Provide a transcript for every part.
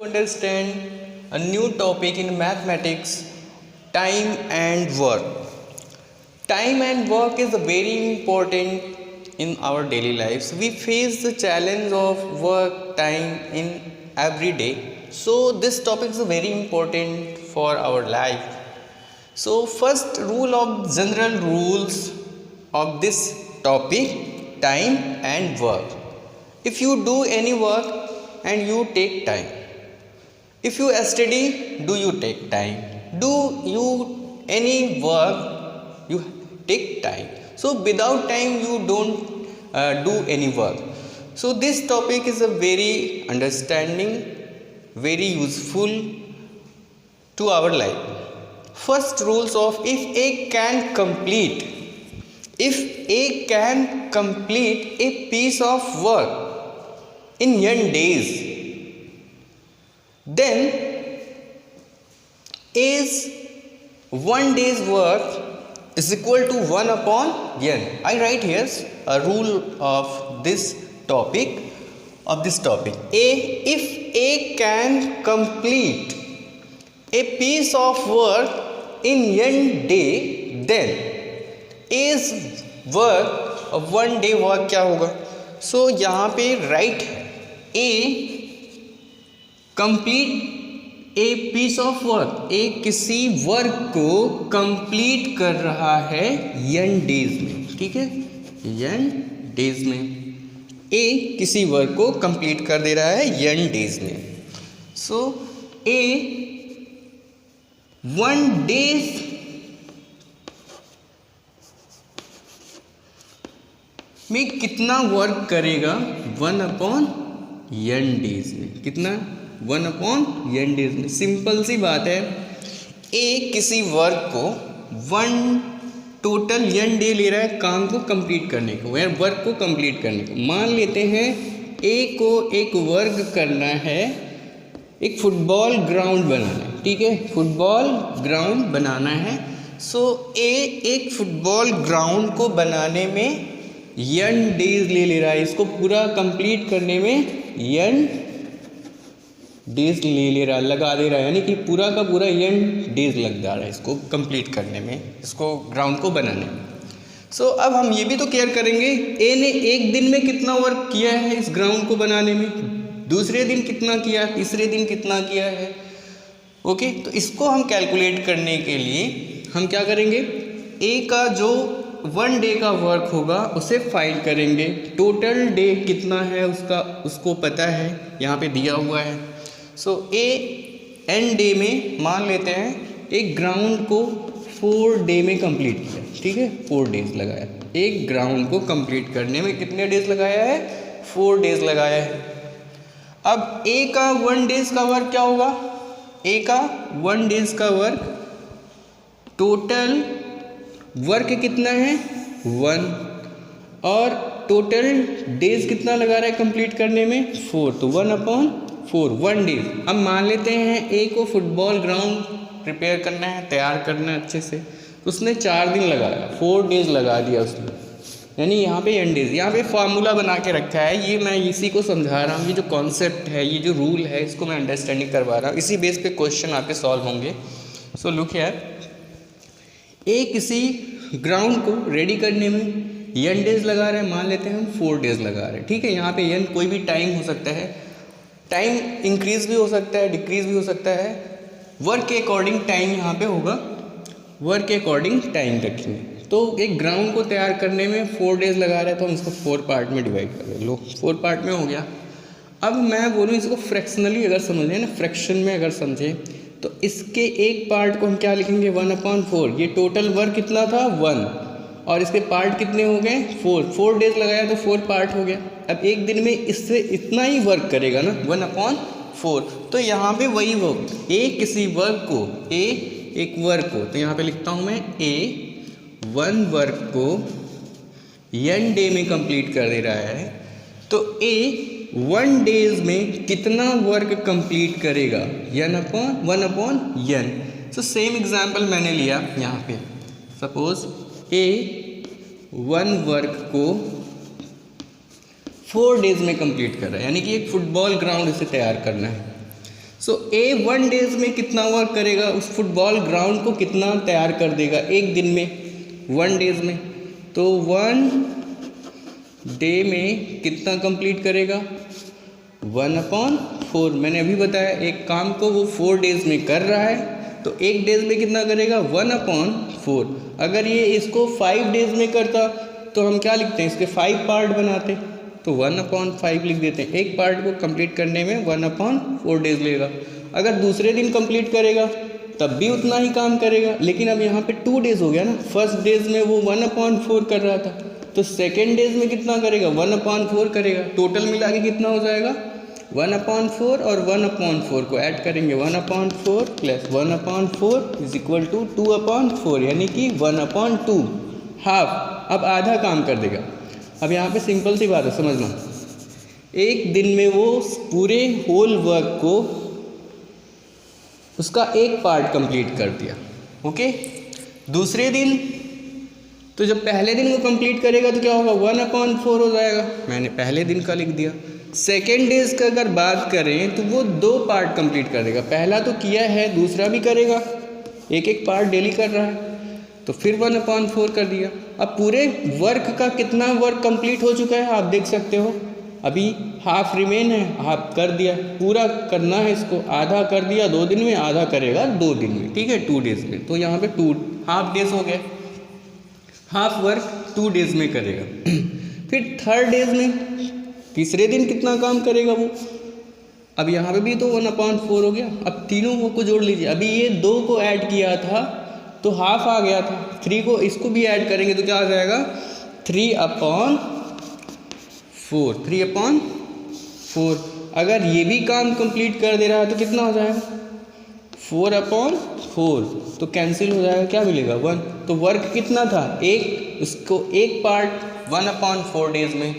Understand a new topic in mathematics, time and work. Time and work is very important in our daily lives. We face the challenge of work time in every day. So this topic is very important for our life. So first rule of general rules of this topic, time and work. If you do any work and you take time. If you study, do you take time? Do you any work, you take time. So without time you don't do any work. So this topic is a very understanding, very useful to our life. First rules of if A can complete a piece of work in n days, then is 1 day's work is equal to 1 upon n. I write here a rule of this topic. If A can complete a piece of work in n day, then A's work of 1 day work क्या होगा? So यहाँ पे write A complete a piece of work, A किसी work को complete कर रहा है n days में. ठीक है, n डेज में ए किसी वर्क को कंप्लीट कर दे रहा है n डेज में. सो ए 1 डेज में कितना वर्क करेगा? 1 अपॉन n डेज में. कितना? 1 अपॉन n डेज में. सिंपल सी बात है. ए किसी वर्क को 1 टोटल n डे ले रहा है काम को कंप्लीट करने को, या वर्क को कंप्लीट करने को. मान लेते हैं ए को एक वर्क करना है, एक फुटबॉल ग्राउंड बनाना है. ठीक है, फुटबॉल ग्राउंड बनाना है. सो ए एक फुटबॉल ग्राउंड को बनाने में n डेज ले रहा है. इसको पूरा कंप्लीट करने में n डेज ले रहा है, लगा दे रहा है. यानी कि पूरा का पूरा n डेज लग जा रहा है इसको कंप्लीट करने में, इसको ग्राउंड को बनाने में. सो अब हम ये भी तो केयर करेंगे ए ने एक दिन में कितना वर्क किया है इस ग्राउंड को बनाने में, दूसरे दिन कितना किया, तीसरे दिन कितना किया है. ओके, तो इसको हम कैलकुलेट करने के लिए हम क्या करेंगे? ए का जो 1 डे का वर्क होगा उसे फाइंड करेंगे. टोटल डे कितना है उसका, उसको पता है, यहाँ पे दिया हुआ है. सो ए n डे में मान लेते हैं एक ग्राउंड को 4 डे में कंप्लीट किया. ठीक है, 4 डेज लगाया. एक ग्राउंड को कंप्लीट करने में कितने डेज लगाया है? 4 डेज लगाया है. अब ए का 1 डेज का वर्क क्या होगा? ए का 1 डेज का वर्क टोटल वर्क कितना है? 1, और टोटल डेज कितना लगा रहा है कंप्लीट करने में? 4. तो 1 अपॉन 4, 1 डेज. अब मान लेते हैं ए को फुटबॉल ग्राउंड प्रिपेयर करना है, तैयार करना है अच्छे से. उसने 4 दिन लगाया, 4 डेज लगा दिया उसने. यानी यहाँ पे n डेज. यहाँ पे फार्मूला बना के रखा है, ये मैं इसी को समझा रहा हूँ. ये जो कॉन्सेप्ट है, ये जो रूल है, इसको मैं अंडरस्टैंडिंग करवा रहा हूँ. इसी बेस पे क्वेश्चन आपके सॉल्व होंगे. सो लुक हियर, ए किसी ग्राउंड को रेडी करने में n डेज लगा रहे हैं. मान लेते हैं हम 4 डेज लगा रहे हैं. ठीक है, यहाँ पे n कोई भी टाइम हो सकता है, टाइम इंक्रीज भी हो सकता है, डिक्रीज भी हो सकता है. वर्क के अकॉर्डिंग टाइम यहाँ पे होगा, वर्क के अकॉर्डिंग टाइम रखेंगे. तो एक ग्राउंड को तैयार करने में 4 डेज लगा रहे हैं, तो हम इसको 4 पार्ट में डिवाइड कर लो. 4 पार्ट में हो गया. अब मैं बोलूँ इसको फ्रैक्शनली अगर समझें ना, फ्रैक्शन में अगर समझें, तो इसके एक पार्ट को हम क्या लिखेंगे? 1 अपॉन 4. ये टोटल वर्क कितना था? 1, और इसके पार्ट कितने हो गए? 4 डेज लगाया तो 4 पार्ट हो गया. अब एक दिन में इससे इतना ही वर्क करेगा ना, 1 अपॉन 4. तो यहाँ पे वही वर्क, ए किसी वर्क को, ए एक वर्क को, तो यहाँ पे लिखता हूँ मैं ए 1 वर्क को n डे में कंप्लीट कर दे रहा है. तो ए 1 डेज में कितना वर्क कंप्लीट करेगा? 1 upon n. So same example मैंने लिया यहाँ पे. सपोज ए 1 वर्क को 4 डेज में कंप्लीट कर रहा है, यानी कि एक फुटबॉल ग्राउंड इसे तैयार करना है. सो ए 1 डेज में कितना वर्क करेगा, उस फुटबॉल ग्राउंड को कितना तैयार कर देगा एक दिन में, 1 डेज में। तो 1 डे में कितना कंप्लीट करेगा, 1/4। मैंने अभी बताया एक काम को वो 4 डेज में कर रहा है, तो एक डेज में कितना करेगा, 1/4। अगर ये इसको 5 डेज में करता तो हम क्या लिखते हैं, इसके 5 पार्ट बनाते, तो 1/5 लिख देते हैं। एक पार्ट को कंप्लीट करने में 1/4 डेज लगेगा। अगर दूसरे दिन कंप्लीट करेगा तब भी उतना ही काम करेगा, लेकिन अब यहाँ पे 2 डेज हो गया ना। फर्स्ट डेज में वो 1/4 कर रहा था, तो सेकेंड डेज में कितना करेगा, 1/4 करेगा। टोटल मिला के कितना हो जाएगा, 1/4 और 1/4 को ऐड करेंगे, 1/4 प्लस 1/4 इज इक्वल टू 2/4, यानी कि 1/2, हाफ। अब आधा काम कर देगा। अब यहाँ पे सिंपल सी बात है, समझना। एक दिन में वो पूरे होल वर्क को उसका एक पार्ट कंप्लीट कर दिया, ओके। दूसरे दिन तो जब पहले दिन वो कंप्लीट करेगा तो क्या होगा, 1/4 हो जाएगा, मैंने पहले दिन का लिख दिया। सेकेंड डेज का अगर बात करें तो वो 2 पार्ट कंप्लीट कर देगा। पहला तो किया है, दूसरा भी करेगा, एक एक पार्ट डेली कर रहा है, तो फिर 1/4 कर दिया। अब पूरे वर्क का कितना वर्क कंप्लीट हो चुका है आप देख सकते हो, अभी हाफ रिमेन है, हाफ कर दिया। पूरा करना है इसको, आधा कर दिया 2 दिन में, आधा करेगा 2 दिन में, ठीक है, 2 डेज में। तो यहाँ पे 2 हाफ डेज हो गए, हाफ वर्क 2 डेज में करेगा। फिर थर्ड डेज में, तीसरे दिन कितना काम करेगा वो, अब यहाँ पे भी तो 1/4 हो गया। अब तीनों को जोड़ लीजिए, अभी ये 2 को ऐड किया था तो हाफ आ गया था, 3 को इसको भी ऐड करेंगे तो क्या आ जाएगा, 3/4। 3/4। अगर ये भी काम कंप्लीट कर दे रहा है तो कितना हो जाएगा, 4/4, तो कैंसिल हो जाएगा, क्या मिलेगा, 1। तो वर्क कितना था, एक, उसको एक पार्ट 1/4 डेज में,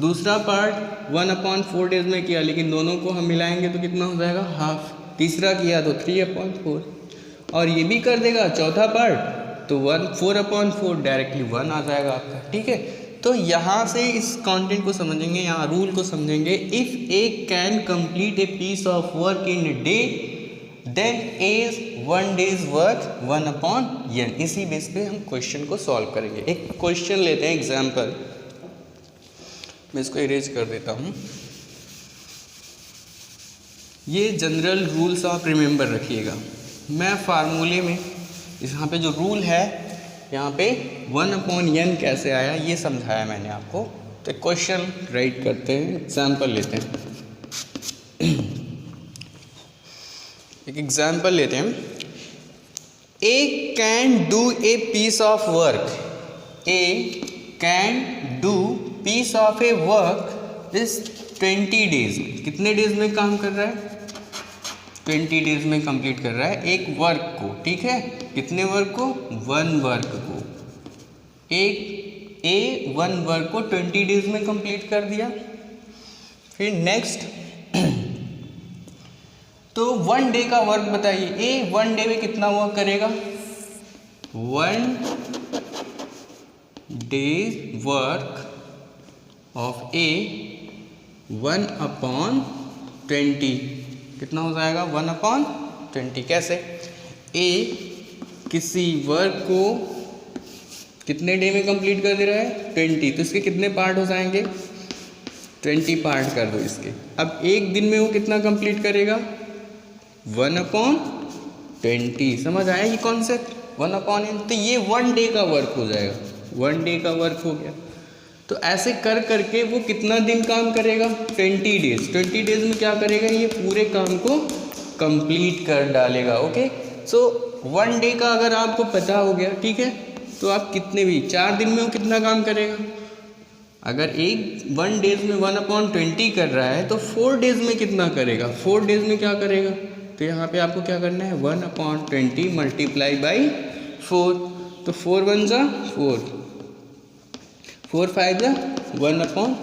दूसरा पार्ट 1/4 डेज में किया, लेकिन दोनों को हम मिलाएंगे तो कितना हो जाएगा, हाफ। तीसरा किया तो 3/4, और ये भी कर देगा चौथा पार्ट, तो 4/4 डायरेक्टली 1 आ जाएगा आपका, ठीक है। तो यहाँ से इस कंटेंट को समझेंगे, यहाँ रूल को समझेंगे। If A can complete a piece of work in a day, then is 1 day's work 1/n। इसी बेस पे हम क्वेश्चन को सॉल्व करेंगे। एक क्वेश्चन लेते हैं एग्जाम्पल, मैं इसको इरेज कर देता हूँ। ये जनरल रूल्स आप रिमेंबर रखिएगा। मैं फार्मूले में यहाँ पे जो रूल है, यहाँ पे 1/n कैसे आया ये समझाया मैंने आपको। तो क्वेश्चन राइट करते हैं, एग्जाम्पल लेते हैं। एक एग्जाम्पल लेते हैं। A can do a piece of work, A can do piece of a work is 20 days. कितने डेज में काम कर रहा है, 20 डेज में कंप्लीट कर रहा है एक वर्क को, ठीक है। कितने वर्क को, 1 वर्क को। एक ए 1 वर्क को 20 डेज में कंप्लीट कर दिया। फिर नेक्स्ट, तो 1 डे का वर्क बताइए, ए 1 डे में कितना वर्क करेगा, 1 डे वर्क ऑफ ए 1/20, कितना हो जाएगा, 1/20। कैसे, ए किसी वर्क को कितने डे में कंप्लीट कर दे रहा है, 20, तो इसके कितने पार्ट हो जाएंगे, 20 पार्ट कर दो इसके। अब एक दिन में वो कितना कंप्लीट करेगा, 1/20। समझ आया ये कॉन्सेप्ट, 1/n। तो ये 1 डे का वर्क हो जाएगा, 1 डे का वर्क हो गया। तो ऐसे कर करके वो कितना दिन काम करेगा, 20 डेज। 20 डेज में क्या करेगा, ये पूरे काम को कंप्लीट कर डालेगा, ओके। सो 1 डे का अगर आपको पता हो गया, ठीक है, तो आप कितने भी 4 दिन में वो कितना काम करेगा। अगर एक 1 डेज में 1/20 कर रहा है तो 4 डेज में कितना करेगा, 4 डेज में क्या करेगा। तो यहाँ पे आपको क्या करना है, 1/20 मल्टीप्लाई बाई 4, तो 4 1 जा 4, 4 5 जा 1/5,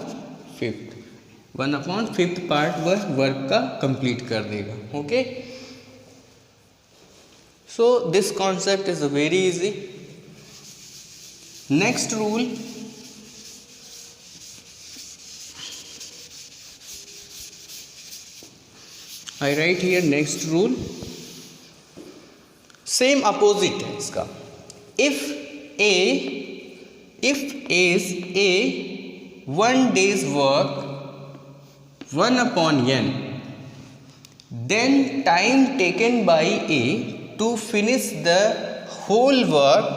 1/5 पार्ट वर्क का कंप्लीट कर देगा, okay. So this concept is very easy. Next rule, I right here next rule, same opposite है इसका। If is a 1 day's work 1 upon n, then time taken by A to finish the whole work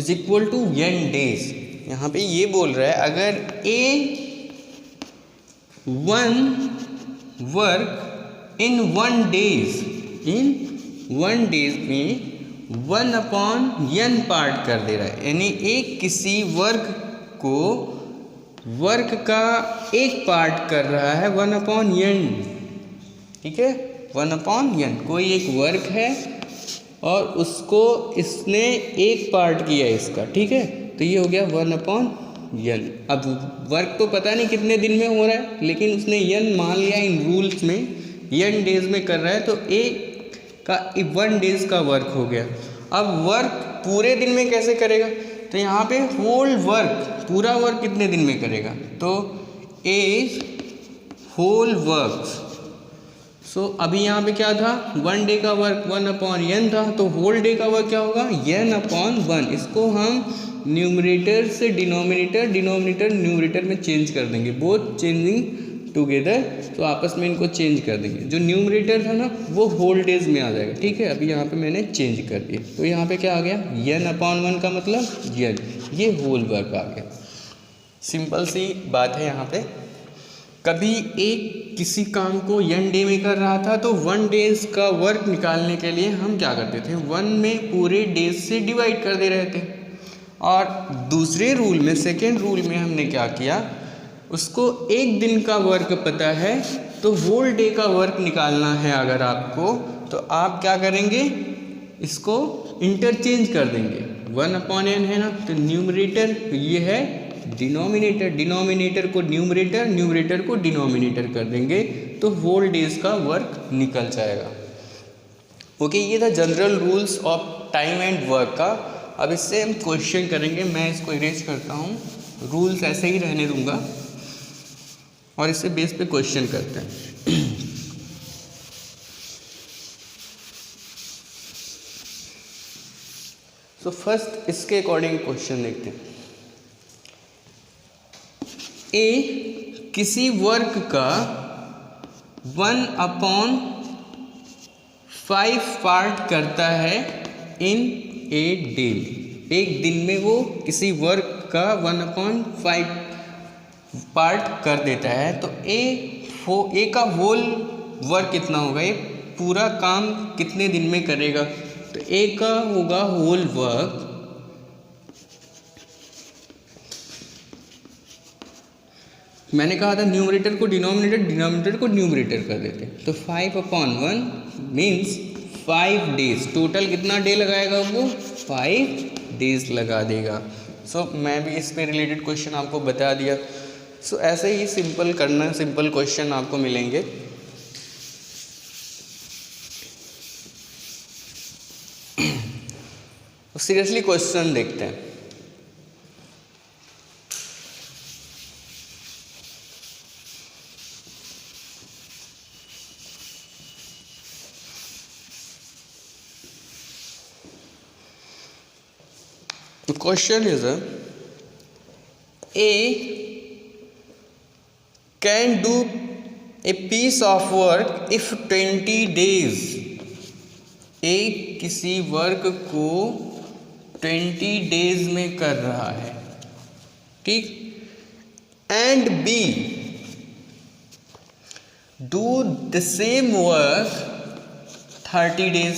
is equal to n days। यहाँ पे ये बोल रहा है अगर A 1 work in 1 days में 1 upon n पार्ट कर दे रहा है, यानी एक किसी वर्क का एक पार्ट कर रहा है 1 upon n, ठीक है। 1 upon n कोई एक वर्क है और उसको इसने एक पार्ट किया इसका, ठीक है, तो ये हो गया 1 upon n। अब वर्क तो पता नहीं कितने दिन में हो रहा है, लेकिन उसने n मान लिया इन रूल्स में, n डेज में कर रहा है, तो एक का 1 डेज का वर्क हो गया। अब वर्क पूरे दिन में कैसे करेगा, तो यहाँ पे होल वर्क, पूरा वर्क कितने दिन में करेगा, तो ए होल वर्क। सो अभी यहाँ पे क्या था, 1 डे का वर्क 1 upon n था, तो होल डे का वर्क क्या होगा, n upon 1। इसको हम न्यूमरेटर से डिनोमिनेटर न्यूमरेटर में चेंज कर देंगे, बोथ चेंजिंग टुगेदर, तो आपस में इनको चेंज कर देंगे। जो न्यूमरेटर था ना वो होल डेज में आ जाएगा, ठीक है। अभी यहाँ पे मैंने चेंज कर दिया, तो यहाँ पे क्या आ गया, n upon 1 का मतलब n, ये होल वर्क आ गया। सिंपल सी बात है। यहाँ पे कभी एक किसी काम को n डे में कर रहा था, तो 1 डेज का वर्क निकालने के लिए हम क्या करते थे, 1 में पूरे डेज से डिवाइड कर दे रहे थे। और दूसरे रूल में, सेकेंड रूल में हमने क्या किया, उसको एक दिन का वर्क पता है, तो होल डे का वर्क निकालना है अगर आपको, तो आप क्या करेंगे, इसको इंटरचेंज कर देंगे। 1 upon n है ना, तो न्यूमरेटर ये है डिनोमिनेटर को न्यूमरेटर को डिनोमिनेटर कर देंगे, तो होल डेज का वर्क निकल जाएगा। ओके, ये था general rules of time and work का। अब इससे हम क्वेश्चन करेंगे, मैं इसको इरेज करता हूँ, रूल्स ऐसे ही रहने दूंगा और इससे बेस पे क्वेश्चन करते हैं। सो फर्स्ट इसके अकॉर्डिंग क्वेश्चन देखते हैं। ए किसी वर्क का 1 upon 5 पार्ट करता है इन ए डे, एक दिन में वो किसी वर्क का 1 upon 5 पार्ट कर देता है, तो ए का होल वर्क कितना होगा, ये पूरा काम कितने दिन में करेगा, तो ए का होगा होल वर्क मैंने कहा था न्यूमरेटर को डिनोमिनेटर को न्यूमरेटर कर देते, तो 5 upon 1 मीन्स 5 डेज। टोटल कितना डे लगाएगा वो, 5 डेज लगा देगा। सो मैं भी इस पे रिलेटेड क्वेश्चन आपको बता दिया। सो ऐसे ही सिंपल करना, सिंपल क्वेश्चन आपको मिलेंगे। सीरियसली क्वेश्चन देखते हैं। The question is A can do a piece of work if 20 days, A किसी वर्क को 20 डेज में कर रहा है, ठीक, and B do the same work 30 days.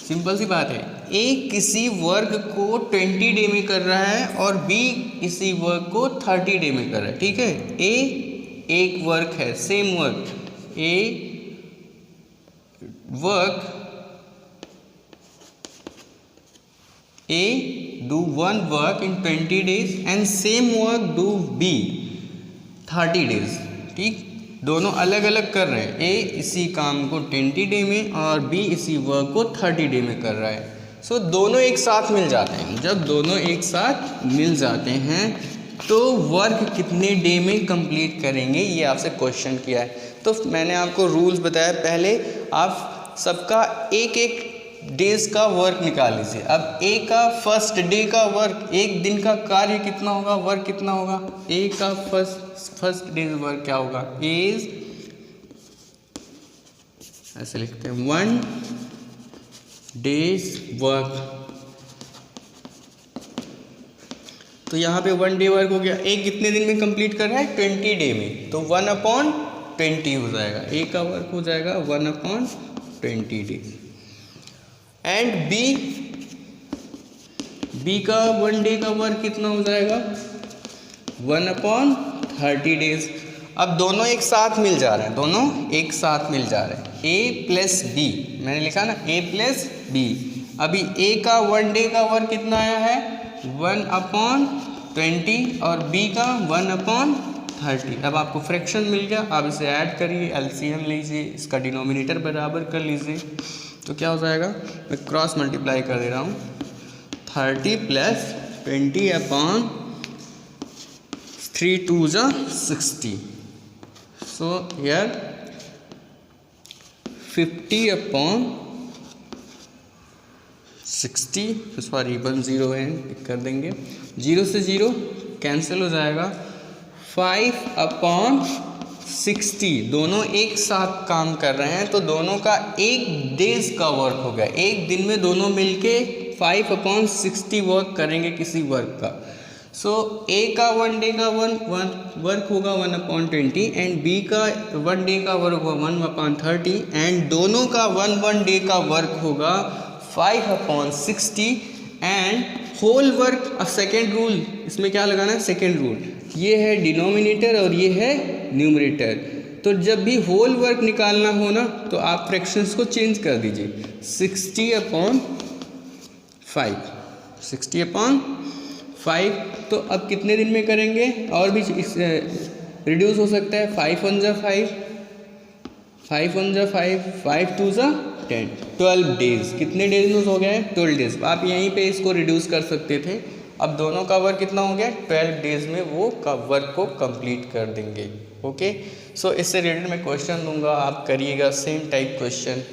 Simple सी बात है, ए किसी वर्क को 20 डे में कर रहा है और बी इसी वर्क को 30 डे में कर रहा है, ठीक है। ए एक वर्क है, same work, A do 1 work in 20 days and same work do B 30 days, ठीक। दोनों अलग अलग कर रहे हैं, ए इसी काम को 20 डे में और बी इसी वर्क को 30 डे में कर रहा है। सो दोनों एक साथ मिल जाते हैं। जब दोनों एक साथ मिल जाते हैं तो वर्क कितने डे में कंप्लीट करेंगे, ये आपसे क्वेश्चन किया है। तो मैंने आपको रूल्स बताया, पहले आप सबका एक एक डेज का वर्क निकाल लीजिए। अब ए का फर्स्ट डे का वर्क, एक दिन का कार्य कितना होगा, वर्क कितना होगा, ए का फर्स्ट डेज वर्क क्या होगा, इज, ऐसे लिखते हैं 1 डेज वर्क। तो यहाँ पे 1 डे वर्क हो गया। ए कितने दिन में कंप्लीट कर रहा है, 20 डे में, तो 1/20 हो जाएगा, ए का वर्क हो जाएगा 1/20 डे। एंड बी का 1 डे का वर्क कितना हो जाएगा, 1/30 डेज। अब दोनों एक साथ मिल जा रहे हैं, दोनों एक साथ मिल जा रहे हैं, ए प्लस बी, मैंने लिखा ना ए प्लस बी। अभी ए का 1 डे का वर्क कितना आया है, 1/20 और बी का 1/30। अब आपको फ्रैक्शन मिल गया, आप इसे ऐड करिए, एलसीएम लीजिए, इसका डिनोमिनेटर बराबर कर लीजिए, तो क्या हो जाएगा, मैं क्रॉस मल्टीप्लाई कर दे रहा हूँ, 30 + 20/3 2 60। सो हियर 50/60, सॉरी 1 0 है, कर देंगे, 0 से 0 कैंसिल हो जाएगा, 5/60। दोनों एक साथ काम कर रहे हैं, तो दोनों का एक डेज का वर्क हो गया, एक दिन में दोनों मिलके 5/60 वर्क करेंगे किसी वर्क का। सो ए का 1 डे का वर्क होगा 1/20 एंड बी का 1 डे का वर्क होगा 1/30 एंड दोनों का 1 डे का वर्क होगा 5/60 एंड होल वर्क। अब सेकेंड रूल, इसमें क्या लगाना है, सेकेंड रूल, ये है डिनोमिनेटर और ये है न्यूमरेटर। तो जब भी होल वर्क निकालना हो ना, तो आप फ्रैक्शंस को चेंज कर दीजिए, 60/5। तो अब कितने दिन में करेंगे, और भी रिड्यूस हो सकता है, 5 1 × 5, 5 1 × 5, 5 2 × 10, 12 डेज। कितने डेज में हो गया है, 12 डेज। आप यहीं पे इसको रिड्यूस कर सकते थे। अब दोनों का वर्क कितना हो गया, 12 डेज में वो वर्क को कंप्लीट कर देंगे। ओके, सो इससे रिलेटेड मैं क्वेश्चन दूंगा, आप करिएगा सेम टाइप क्वेश्चन।